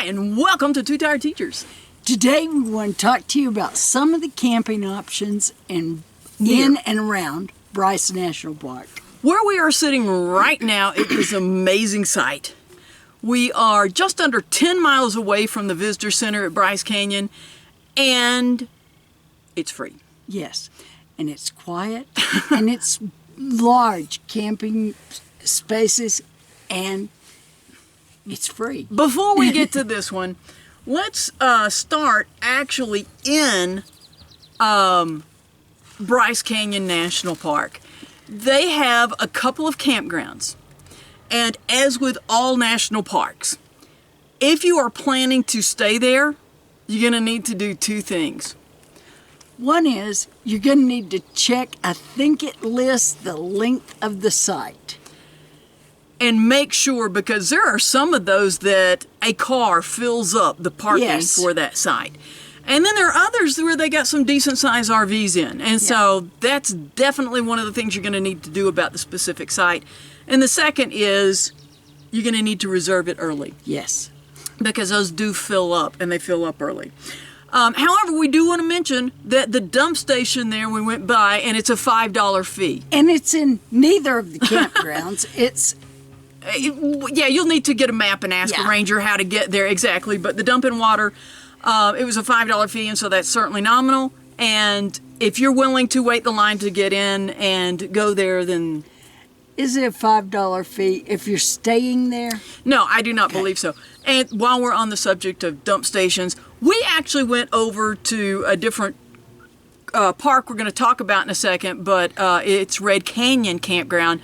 and welcome to Two Tired Teachers. Today we want to talk to you about some of the camping options in and around Bryce National Park. Where we are sitting right now, it is an amazing sight. We are just under 10 miles away from the visitor center at Bryce Canyon, and it's free. Yes, and it's quiet, and it's large camping spaces, and it's free. Before we get to this one, let's start actually in Bryce Canyon National Park. They have a couple of campgrounds, and as with all national parks, if you are planning to stay there, you're going to need to do two things. One is you're going to need to check, I think it lists the length of the site. And make sure, because there are some of those that a car fills up the parking for that site. And then there are others where they got some decent sized RVs in. And so that's definitely one of the things you're going to need to do about the specific site. And the second is you're going to need to reserve it early. Yes. Because those do fill up, and they fill up early. However, we do want to mention that the dump station there we went by, and it's a $5 fee. And it's in neither of the campgrounds. Yeah, you'll need to get a map and ask a ranger how to get there exactly. But the dump and water, it was a $5 fee, and so that's certainly nominal. And if you're willing to wait the line to get in and go there, then... Is it a $5 fee if you're staying there? No, I do not believe so. And while we're on the subject of dump stations, we actually went over to a different park we're going to talk about in a second, but it's Red Canyon Campground.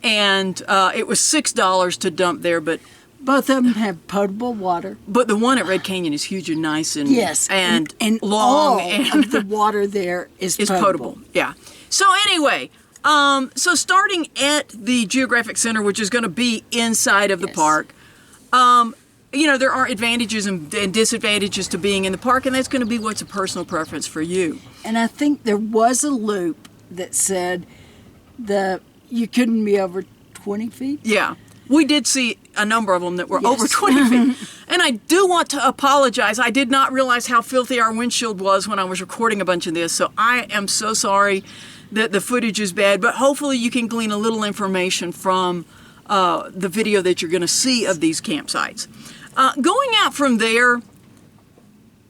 And it was $6 to dump there, but both of them have potable water. But the one at Red Canyon is huge and nice and and long, all and of the water there is potable. Yeah. So anyway, so starting at the Geographic Center, which is going to be inside of the park, you know, there are advantages and disadvantages to being in the park, and that's going to be what's a personal preference for you. And I think there was a loop that said you couldn't be over 20 feet? Yeah. We did see a number of them that were over 20 feet. And I do want to apologize. I did not realize how filthy our windshield was when I was recording a bunch of this. So I am so sorry that the footage is bad. But hopefully you can glean a little information from the video that you're going to see of these campsites. Going out from there,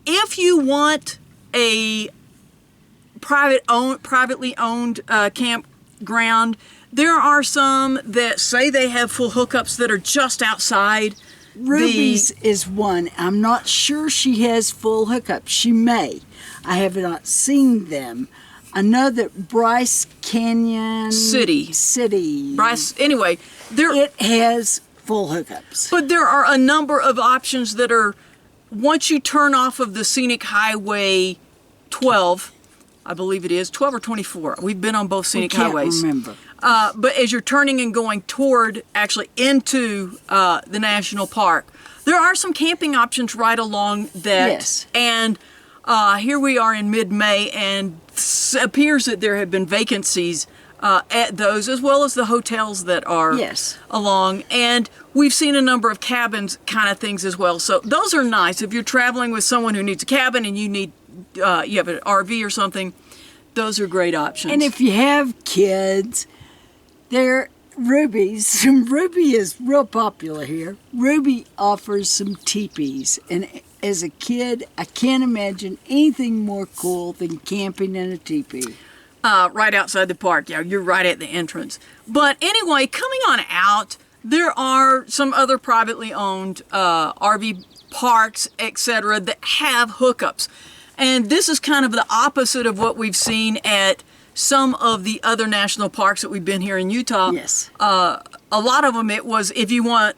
if you want a privately owned campground, there are some that say they have full hookups that are just outside. Ruby's is one. I'm not sure she has full hookups. She may. I have not seen them. I know that Bryce Canyon City. Bryce. Anyway, it has full hookups. But there are a number of options that are once you turn off of the Scenic Highway 12. I believe it is 12 or 24. We've been on both scenic highways. Remember. But as you're turning and going toward, actually into the national park, there are some camping options right along that. Yes. And here we are in mid-May, and it appears that there have been vacancies at those, as well as the hotels that are along. And we've seen a number of cabins kind of things as well. So those are nice. If you're traveling with someone who needs a cabin and you have an RV or something, those are great options. And if you have kids, Ruby is real popular here. Ruby offers some teepees, and as a kid, I can't imagine anything more cool than camping in a teepee. Right outside the park. Yeah, you're right at the entrance. But anyway, coming on out, there are some other privately owned RV parks, etc., that have hookups. And this is kind of the opposite of what we've seen at some of the other national parks that we've been here in Utah. Yes. A lot of them, it was if you want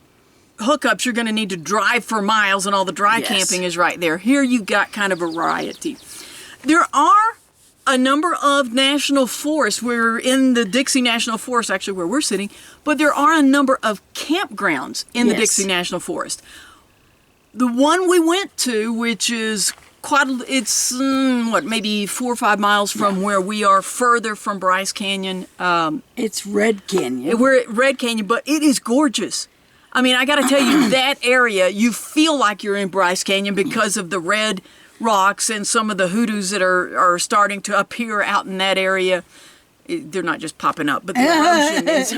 hookups, you're going to need to drive for miles, and all the dry camping is right there. Here you got kind of a variety. There are a number of national forests. We're in the Dixie National Forest, actually where we're sitting, but there are a number of campgrounds in the Dixie National Forest. The one we went to, which is it's maybe 4 or 5 miles from where we are, further from Bryce Canyon. It's Red Canyon. We're at Red Canyon, but it is gorgeous. I mean, I got to tell you, that area, you feel like you're in Bryce Canyon because of the red rocks and some of the hoodoos that are starting to appear out in that area. They're not just popping up, but the erosion is.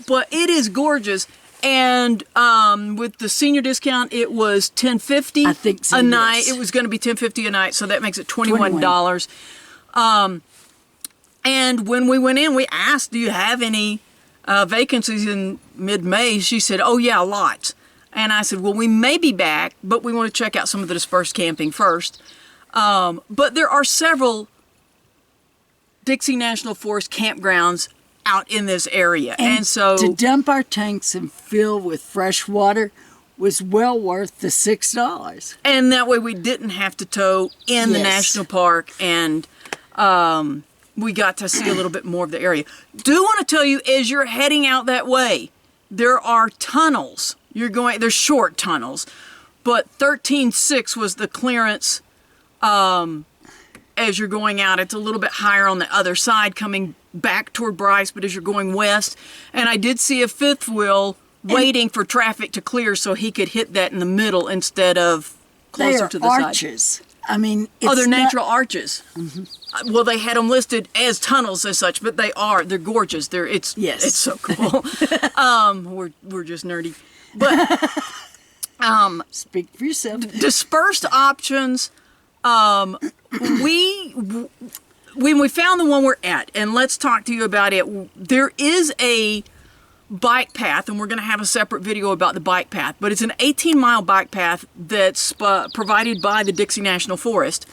But it is gorgeous. And with the senior discount, it was $10.50 I think so, a night. yes. It was going to be $10.50 a night, so that makes it $21. And when we went in, we asked, do you have any vacancies in mid-May? She said, oh, yeah, lots. And I said, well, we may be back, but we want to check out some of the dispersed camping first. But there are several Dixie National Forest campgrounds out in this area. And so to dump our tanks and fill with fresh water was well worth the $6. And that way we didn't have to tow in the Yes. national park, and we got to see a little bit more of the area. Do want to tell you, as you're heading out that way, there are tunnels. They're short tunnels, but 13.6 was the clearance as you're going out. It's a little bit higher on the other side coming back toward Bryce, but as you're going west. And I did see a fifth wheel waiting for traffic to clear so he could hit that in the middle instead of closer to the side. Arches. I mean, They're natural arches. Mm-hmm. Well, they had them listed as tunnels as such, but they're gorgeous. It's so cool. We're just nerdy. But speak for yourself. dispersed options, when we found the one we're at, and let's talk to you about it, there is a bike path, and we're going to have a separate video about the bike path, but it's an 18-mile bike path that's provided by the Dixie National Forest,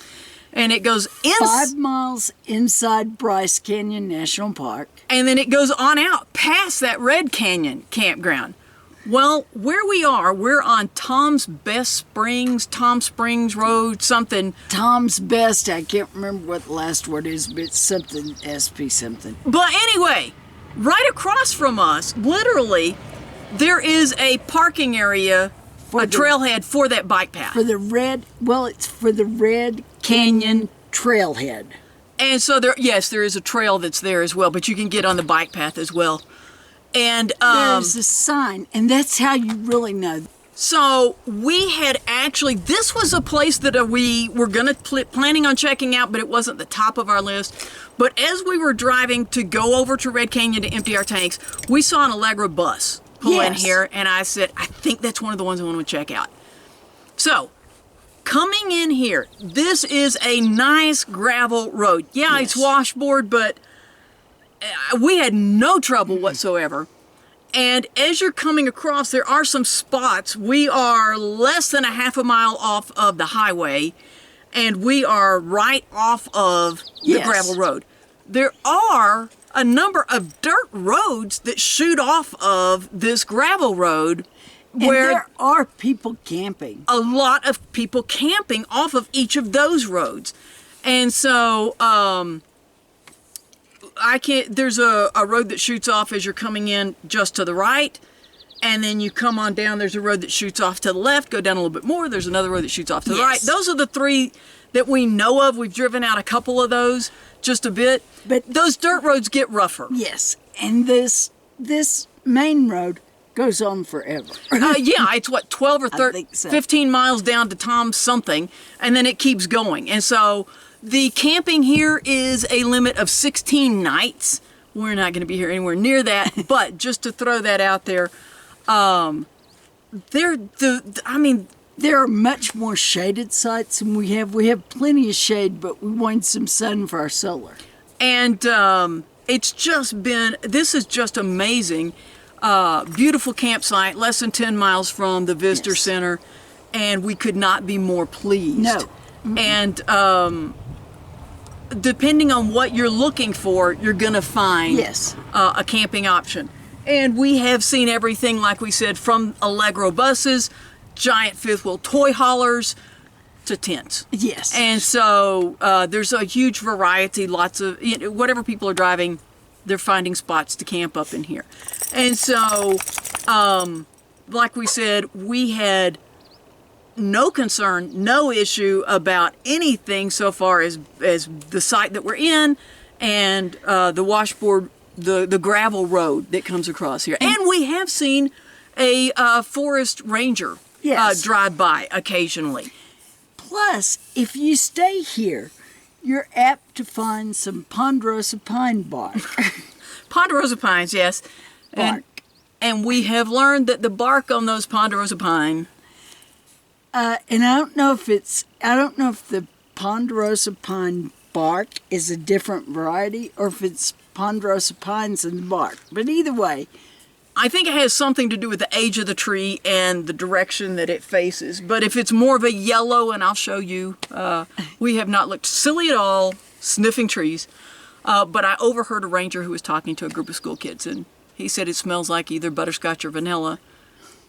and it goes 5 miles inside Bryce Canyon National Park. And then it goes on out past that Red Canyon campground. Well, where we are, we're on Tom Springs Road, something. Tom's Best, I can't remember what the last word is, but it's something, SP something. But anyway, right across from us, literally, there is a parking area, trailhead for that bike path. It's for the Red Canyon trailhead. And so there is a trail that's there as well, but you can get on the bike path as well. And there's a sign, and that's how you really know. So we had this was a place that we were planning on checking out, but it wasn't the top of our list. But as we were driving to go over to Red Canyon to empty our tanks, we saw an Allegra bus pull in here, and I said, I think that's one of the ones I want to check out. So coming in here, this is a nice gravel road. Yeah, It's washboard, but we had no trouble whatsoever. And as you're coming across, there are some spots. We are less than a half a mile off of the highway, and we are right off of the gravel road. There are a number of dirt roads that shoot off of this gravel road, where there are people camping. A lot of people camping off of each of those roads. And so there's a road that shoots off as you're coming in just to the right, and then you come on down, there's a road that shoots off to the left, go down a little bit more, there's another road that shoots off to the right. Those are the three that we know of. We've driven out a couple of those just a bit, but those dirt roads get rougher. Yes, and this main road goes on forever. It's 12 or 15 miles down to Tom's something, and then it keeps going. And so the camping here is a limit of 16 nights. We're not going to be here anywhere near that, but just to throw that out there, there are much more shaded sites than we have. We have plenty of shade, but we want some sun for our solar. And this is just amazing. Beautiful campsite, less than 10 miles from the Visitor Center, and we could not be more pleased. No. Mm-hmm. And depending on what you're looking for, you're going to find a camping option. And we have seen everything, like we said, from Allegro buses, giant fifth wheel toy haulers, to tents. Yes. And so there's a huge variety, lots of, whatever people are driving, they're finding spots to camp up in here. And so, like we said, we had no concern, no issue about anything so far as the site that we're in and the washboard, the gravel road that comes across here. And we have seen a forest ranger Yes. drive by occasionally. Plus, if you stay here, you're apt to find some ponderosa pine bark. Ponderosa pines, yes. Bark. And we have learned that the bark on those ponderosa pine. And I don't know if the ponderosa pine bark is a different variety or if it's ponderosa pines in the bark. But either way, I think it has something to do with the age of the tree and the direction that it faces. But if it's more of a yellow, and I'll show you, we have not looked silly at all sniffing trees. But I overheard a ranger who was talking to a group of school kids, and he said it smells like either butterscotch or vanilla.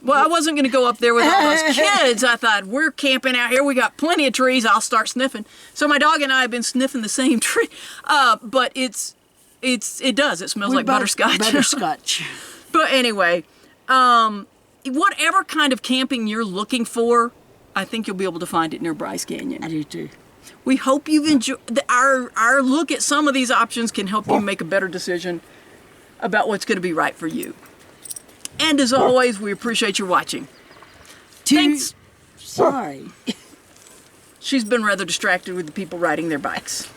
Well, I wasn't going to go up there with all those kids. I thought, we're camping out here. We got plenty of trees. I'll start sniffing. So my dog and I have been sniffing the same tree. But it does. It smells like butterscotch. Butterscotch. But anyway, whatever kind of camping you're looking for, I think you'll be able to find it near Bryce Canyon. I do too. We hope you've enjoyed our look at some of these options can help you make a better decision about what's going to be right for you. And as always, we appreciate your watching. Thanks. Sorry. She's been rather distracted with the people riding their bikes.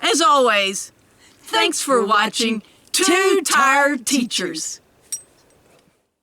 As always, thanks for watching Two Tired Teachers.